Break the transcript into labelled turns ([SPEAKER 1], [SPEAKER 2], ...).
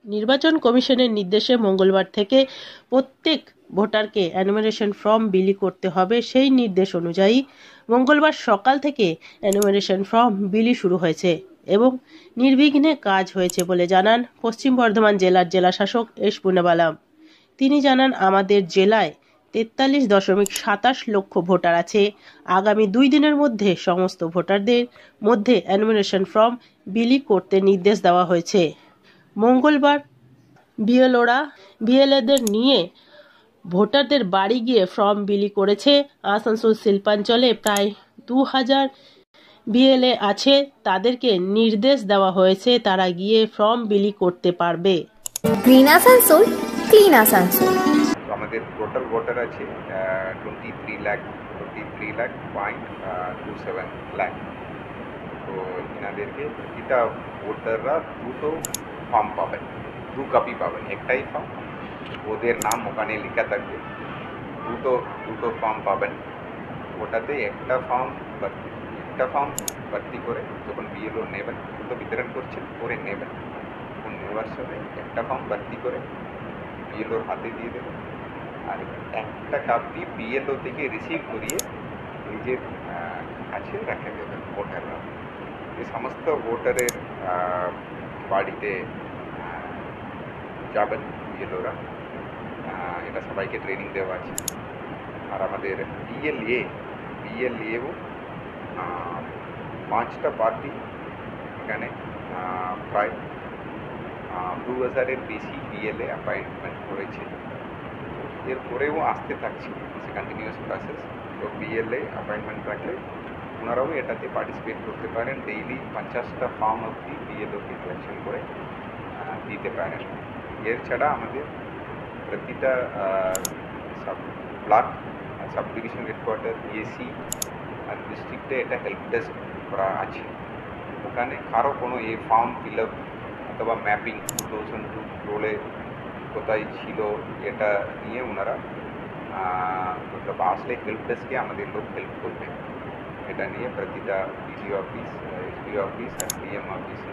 [SPEAKER 1] নির্বাচন কমিশনের নির্দেশে মঙ্গলবার থেকে প্রত্যেক ভোটারকে এনুমারেশন ফর্ম বিলি করতে হবে। সেই নির্দেশ অনুযায়ী মঙ্গলবার সকাল থেকে এনুমারেশন ফর্ম বিলি শুরু হয়েছে এবং নির্বিঘ্নে কাজ হয়েছে বলে জানান পশ্চিম বর্ধমান জেলার জেলাশাসক এস পুনাবালাম। তিনি জানান, আমাদের জেলায় 43.27 লক্ষ ভোটার আছে। আগামী 2 দিনের মধ্যে সমস্ত ভোটারদের মধ্যে এনুমারেশন ফর্ম বিলি করতে নির্দেশ দেওয়া হয়েছে। মঙ্গলবার বিএলওরা বিএলএদের নিয়ে ভোটারদের বাড়ি গিয়ে ফর্ম বিলি করেছে। আসানসোল শিল্পাঞ্চলে প্রায় 2000 বিএলএ আছে, তাদেরকে নির্দেশ দেওয়া হয়েছে তারা গিয়ে ফর্ম বিলি করতে পারবে।
[SPEAKER 2] Green Asansol, clean Asansol.
[SPEAKER 3] আমাদের টোটাল ভোটার আছে 23 লাখ 0.27 লাখ। তো এনাদেরকে প্রতিটা ভোটাররা দুটো ফর্ম পাবেন, 2 কপি পাবেন, একটাই ফর্ম, ওদের নাম ওখানে লেখা থাকবে। দুটো ফর্ম পাবেন, ওটাতে একটা ফর্ম ভর্তি করে যখন বিএলও নেবেন, দুটো বিতরণ করছেন করে নেবেন, তখন নেওয়ার সময় একটা ফর্ম ভর্তি করে বিএলওর হাতে দিয়ে দেবেন আর একটা কপি বিএলও থেকে রিসিভ করিয়ে নিজের কাছে রেখে দেবেন ভোটাররা। এই সমস্ত ভোটারের বাড়িতে যাবেন বিএলওরা, এটা সবাইকে ট্রেনিং দেওয়া আছে। আর আমাদের বিএলএও 5টা পার্টি এখানে প্রায় 2000-এর বেশি বিএলএ অ্যাপয়েন্টমেন্ট করেছে। এরপরেও আসতে থাকছে, কন্টিনিউয়াস প্রসেস। তো বিএলএ অ্যাপয়েন্টমেন্ট রাখলে ওনারাও এটাতে পার্টিসিপেট করতে পারেন। ডেইলি 50টা ফর্ম অবধি বিএলওকে কালেকশন করে দিতে পারেন। এর ছাড়া আমাদের প্রতিটা block, sub division headquarter, AC আর ডিস্ট্রিক্টে এটা হেল্প ডেস্ক করা আছে। ওখানে কারো কোনো এই ফর্ম ফিল আপ অথবা ম্যাপিং 2002 রোলে কোথায় ছিল এটা নিয়ে ওনারা আসলে হেল্প ডেস্কে আমাদের লোক হেল্প করবে। এটা নিয়ে প্রতিটা ডিসি অফিস, এসপি অফিস আর ডিএম অফিসে